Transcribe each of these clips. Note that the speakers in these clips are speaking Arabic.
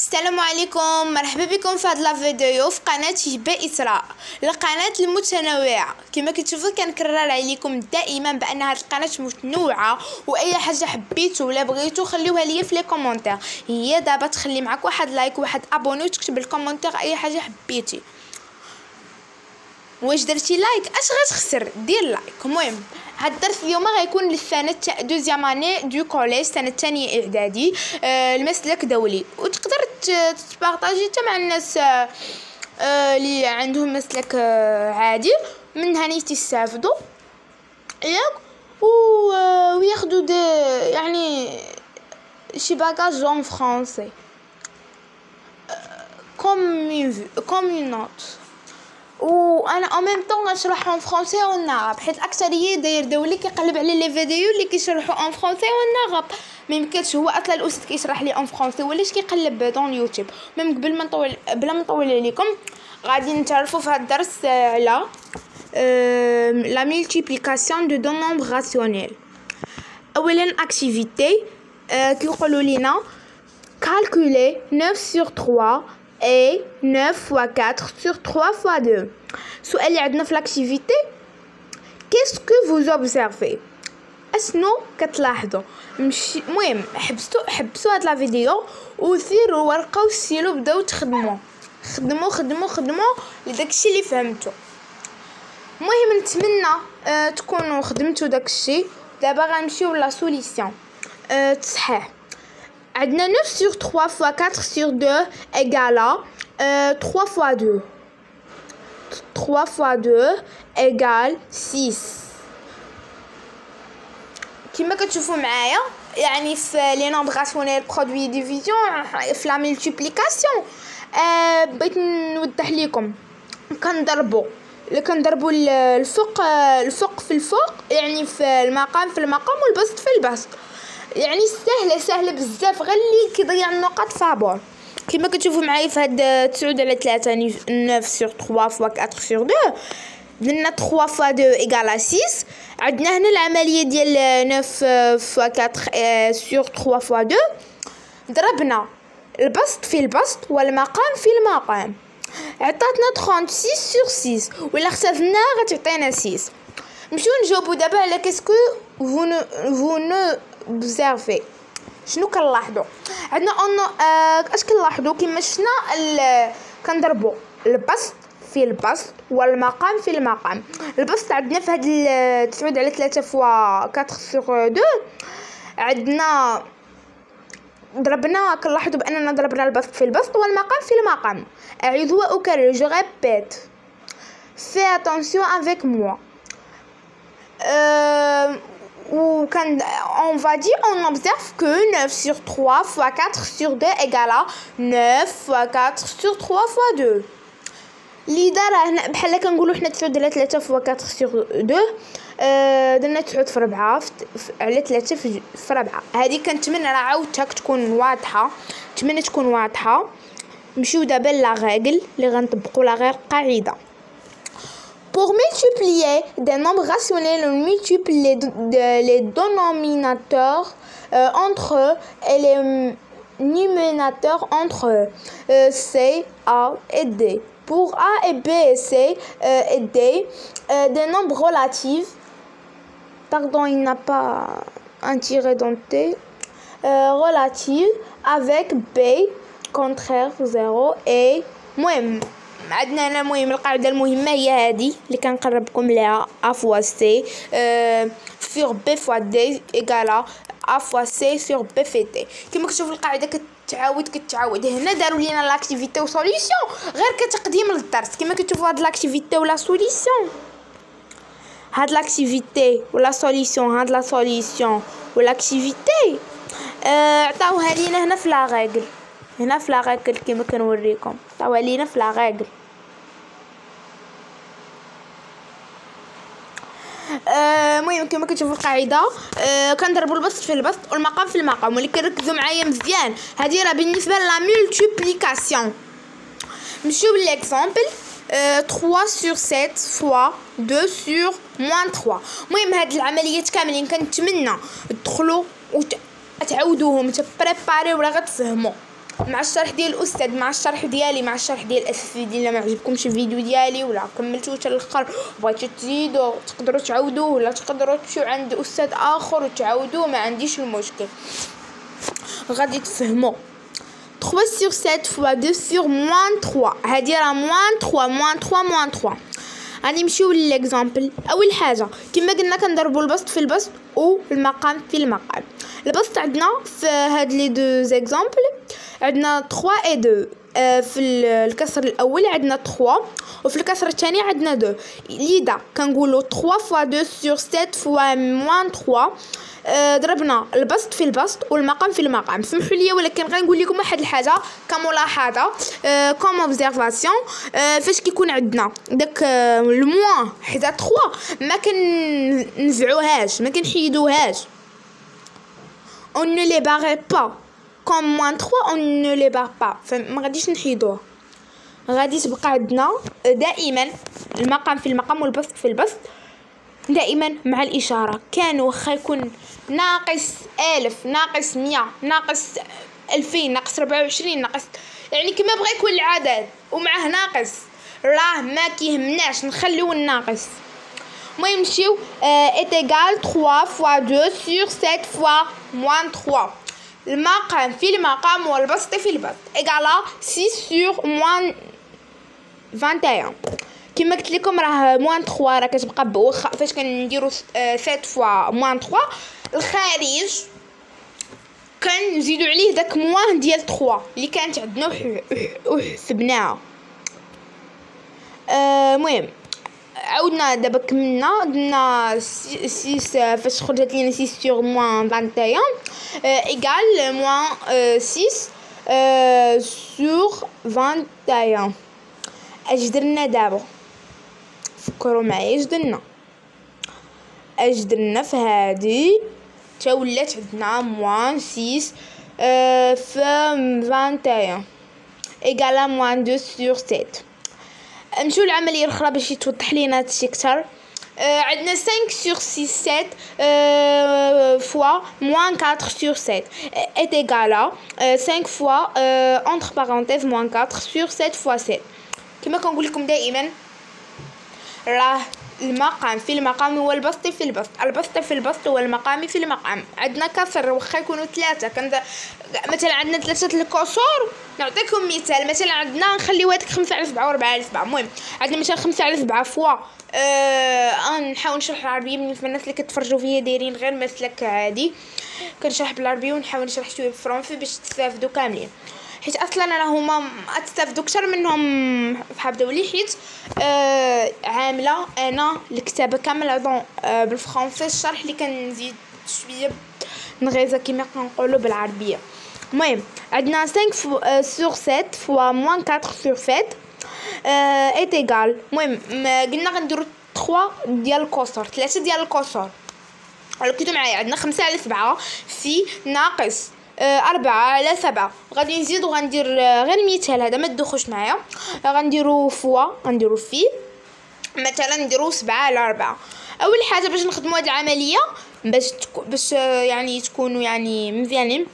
السلام عليكم، مرحبا بكم في هذا الفيديو في قناه هبه اسراء، القناه المتنوعه. كما كتشوفوا كنكرر عليكم دائما بان هذه القناه متنوعه، واي حاجه حبيتو ولا بغيتو خليوها ليا في لي كومونتير. هي دابا تخلي معك واحد لايك وواحد ابوني وتكتب الكومونتير اي حاجه حبيتي. واش درتي لايك اش غتخسر؟ دير لايك. المهم هاد الدرس اليوم غيكون للسنه دوزيام اني دو كوليج، سنه الثانيه اعدادي، المسلك دولي. وتقدر تبارطاجي حتى مع الناس اللي عندهم مسلك عادي، من هنا يستافدوا ياك وياخذوا دي يعني شي باغاج اون فرونسي كوم اون نوت. وانا او ميم طون غنشرحهم اون فرونسي و عرب، حيت الاكثريه داير دولي كيقلب على لي فيديو اللي كيشرحوا اون فرونسي و عرب. ما يمكنش هو اصلا الاستاذ كيشرح لي اون فرونسي ولاش كيقلب دون يوتيوب. ميم قبل ما نطول بلا ما نطول عليكم غادي نتعرفوا في هذا الدرس على لا مولتيبليكاسيون دو نومبر راسيونيل. اولا اكتيفيتي كيقولوا لينا calculer 9 sur 3 et 9 fois 4 sur 3 fois 2. سؤال اللي عندنا في لاكتيفيتي، qu'est-ce que vous observez؟ اشنو كتلاحظوا؟ المهم حبسوا هاد لا فيديو وديروا ورقه وستيلو، بداو تخدموا خدموا لداكشي اللي فهمتوا. المهم نتمنى تكونوا خدمتوا داكشي. دابا غنمشيو لا سوليسيون. صحيح عندنا 9 sur 3 fois 4 sur 2 égale à 3 fois 2. 3 fois 2 égale 6. كما كتشوفوا معايا يعني في لي نومبر راسيونيل برودوي ديفيزيون في لا مولتيبليكاسيون بغيت نوضح لكم. كنضربوا الفوق في الفوق، يعني في المقام والبسط في البسط. يعني سهله بزاف، غير اللي كيضيع النقاط فابور. كما كتشوفوا معايا في هاد 9 على 3 9 sur 3 fois 4 sur 2 درنا 3 fois 2 égale à 6. عندنا هنا العمليه ديال 9 fois 4 sur 3 fois 2، ضربنا البسط في البسط والمقام في المقام، عطاتنا 36 sur 6 ولا اختزلناها غتعطينا 6. نمشيو نجاوبوا دابا على كاسكو vous ne observez. شنو كنلاحظوا؟ عندنا اش كنلاحظوا؟ كما شفنا كنضربوا البسط في البسط والمقام في المقام. البسط عندنا في هاد 9 على 3 فوا 4 sur 2 عندنا كنلاحظوا باننا ضربنا البسط في البسط والمقام في المقام. اعيد واكرر، جو ريبيت، fais attention avec moi. On va dire, on observe que 9 sur 3 fois 4 sur 2 égale à 9 fois 4 sur 3 fois 2. اللي دار هنا بحال كنقولوا حنا 9 على 3 فوا 4 sur 2 درنا 9 في 4 على 3 في 4. هذه كنتمنى راه عاودتها تكون واضحه، نتمنى تكون واضحه. نمشيو دابا لا ريغل اللي غنطبقوا لا غير قاعده. Pour multiplier des nombres rationnels, on multiplie les dénominateurs entre eux et les numérateurs entre eux. C, A et D. Pour A et B et C et D, des nombres relatifs. Pardon, il n'a pas un tiré dans T. Relatifs avec B, contraire 0 et moins. عندنا هنا المهم القاعده المهمه هي هذه اللي كنقربكم ليها a fois c sur b fois d égale a fois c sur b fait t. كما كتشوفوا القاعده كتعاود هنا داروا لينا لاكتيفيتي و سوليوشن غير كتقديم للدرس. كما كتشوفوا هاد لاكتيفيتي ولا سوليوشن، هاد لاكتيفيتي ولا سوليوشن، هاد لا سوليوشن والاكتيفيتي عطاوها لينا هنا في لا ريغل. هنا في لا ريغل كما كنوريكم عطاوها لينا في لا ريغل. المهم كما كتشوفوا القاعده كنضربوا البسط في البسط والمقام في المقام. واللي كيركزوا معايا مزيان هذه راه بالنسبه لا مولتيبليكاسيون. نمشيو ليكزامبل 3 sur 7 fois 2 sur moins 3. المهم هاد العمليات كاملين كنتمنى تدخلوا وتعاودوهم تبريباريو ولا غتفهموا. مع الشرح ديال الاستاذ، مع الشرح ديالي، مع الشرح ديال الاساتذه. الا ما عجبكمش الفيديو ديالي ولا كملتوه حتى الاخر بغيتو تزيدوا تقدروا تعاودوه، ولا تقدروا تمشيو عند استاذ اخر وتعاودوه، ما عنديش المشكل، غادي تفهموا. 3 sur 7 fois 2 sur moins 3 هادي راه moins 3 moins 3 moins 3. غادي نمشيو للإكزامبل. اول حاجه كما قلنا كنضربوا البسط في البسط والمقام في المقام. البسط عندنا في هاد لي دو زيكزامبل عندنا 3 و 2. في الكسر الاول عندنا 3 وفي الكسر الثاني عندنا 2. لذا كنقولوا 3 fois 2 sur 7 fois moins 3. ضربنا البسط في البسط والمقام في المقام. سمحوا لي ولكن غنقول لكم واحد الحاجه كملاحظه كوم اوبزرفاسيون. فاش كيكون عندنا داك الموان حدا 3 ما كنزعوهاش، ما كنحيدوهاش. on ne les barre pas comme moins 3 on ne les barre pas، فما غاديش نحيدوها، غادي تبقى عندنا دائما المقام في المقام والبسط في البسط دائما مع الإشارة. كان واخا يكون ناقص 1000 ناقص 100 ناقص 2000 ناقص 24 ناقص، يعني كما بغى يكون العدد ومعه ناقص راه ما كيهمناش نخليو الناقص. المهم نمشيو est égal 3 fois 2 sur 7 fois moins 3. المقام في المقام والبسط في البسط إيكالا 6 sur moins 21. كما قلت لكم راه موان 3 راه كتبقى واخا فاش كنديروا 7 فوا موان 3 الخارج كنزيدوا عليه داك موان ديال 3 اللي كانت عندنا وحسبناها. المهم عاودنا دابا كملنا درنا 6 فاش خرجت لينا 6 sur moins 21 ايكال موان 6 sur 21. اش درنا دابا؟ فكروا معايا اش درنا في هادي تا ولات عندنا موان 6 في 21 ايكالا موان 2 sur 7. نمشيو للعمليه الاخرى باش يتوضح لينا هادشي اكثر. عندنا 5 sur 6 7 fois moins 4 sur 7 est égal à 5 fois entre parenthèses moins 4 sur 7 fois 7. كما كنقول لكم دائما راه المقام في المقام هو البسط في البسط، البسط في البسط هو المقام في المقام. عندنا كسر واخا يكونوا 3 مثلا عندنا 3 الكسور. نعطيكم مثال، مثلا عندنا نخليو هذيك 5 على 7 و 4 على 7. المهم عندنا مثلا 5 على 7 فوا نحاول نشرح العربيه بالنسبه للناس اللي كتفرجوا فيا دايرين غير مسلك عادي، كنشرح بالعربيه ونحاول نشرح شويه بالفرنسي باش تستافدوا كاملين، حيت اصلا انا هما استافدوا اكثر منهم فحابداو لي، حيت عامله انا الكتابه كامله بالفرنسي، الشرح اللي كنزيد شويه نغيزه كما كنقولوا بالعربيه. المهم عندنا 5 sur 7 fois moins 4 sur 7 est égal. المهم قلنا غنديروا 3 ديال الكسور، 3 ديال الكسور. ركزوا معايا، عندنا 5 على 7 في ناقص 4 على 7. غادي نزيد وغندير غير مثال هذا ما تدخلوش معايا، غنديروا فوا غنديروا في مثلا نديروا 7 على 4. اول حاجه باش نخدموا هذه العمليه باش يعني تكونوا يعني مزيانين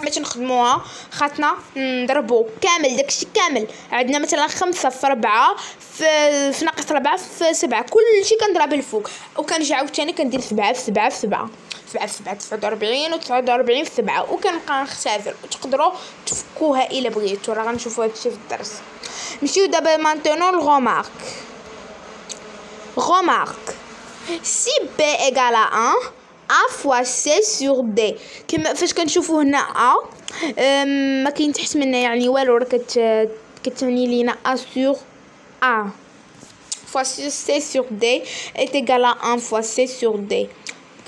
باش نخدموها، خاصنا نضربوا كامل داكشي كامل. عندنا مثلا 5 في 4 في ناقص 4 في 7، كلشي كنضرب الفوق وكنرجع عاوتاني كندير 7 في 7 في 7 7 في 7 49 و 49 في 7 وكنبقى نختبر. وتقدروا تفكوها الا بغيتوا، راه غنشوفوا هادشي في الدرس. نمشيو دابا مانتونون الغومارك. غومارك سي بي ايكال ا 1 A fois C sur D. كما فاش كنشوفوا هنا A ما كاين تحت منها يعني والو، راه كتعني لينا A sur A fois C sur D est égal à 1 fois C sur D.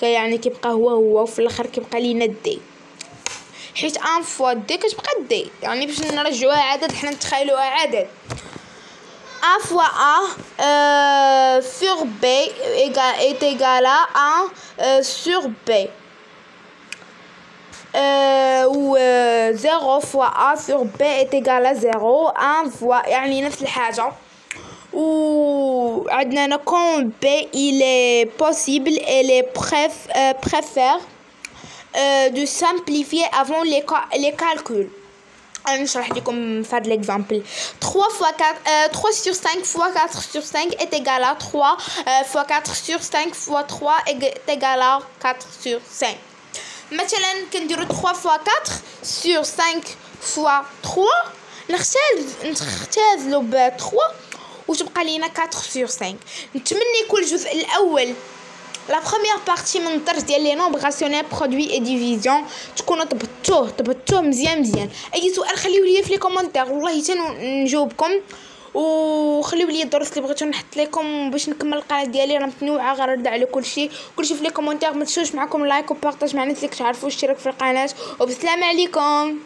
يعني كيبقى هو وفي الاخر كيبقى لينا D، حيت 1 fois D كتبقى D. يعني باش نرجعوها عدد حنا نتخيلوها عدد. A fois A sur B est égal à 1 sur B. Ou 0 fois A sur B est égal à 0. 1 fois يعني نفس الحاجة. وعندنا quand B il est possible et les préfère de simplifier avant les calculs. انا نشرح لكم في هذا ليكزامبل. 3 fois 4 3 sur 5 fois 4 sur 5 est égal à 3 fois 4 sur 5 fois 3 est égal à 4 sur 5. مثلا كنديرو 3 fois 4 sur 5 fois 3 نختازلو ب 3 وتبقى لينا 4 sur 5. نتمنى يكون الجزء الاول لا بروميير بارتي من الدرس ديال لي نومبر راسيونيل برودوي اي ديفيزيون تكونوا طبطوه مزيان. اي سؤال خليوه لي في لي كومونتير والله نجاوبكم، وخليو لي الدروس اللي بغيتو نحط لكم باش نكمل القناه ديالي. راه متنوعه غنرد على كلشي في لي كومونتير. ما تنسوش معكم لايك وبارطاج مع الناس اللي كتعرفوا، اشتراك في القناه، وبسلام عليكم.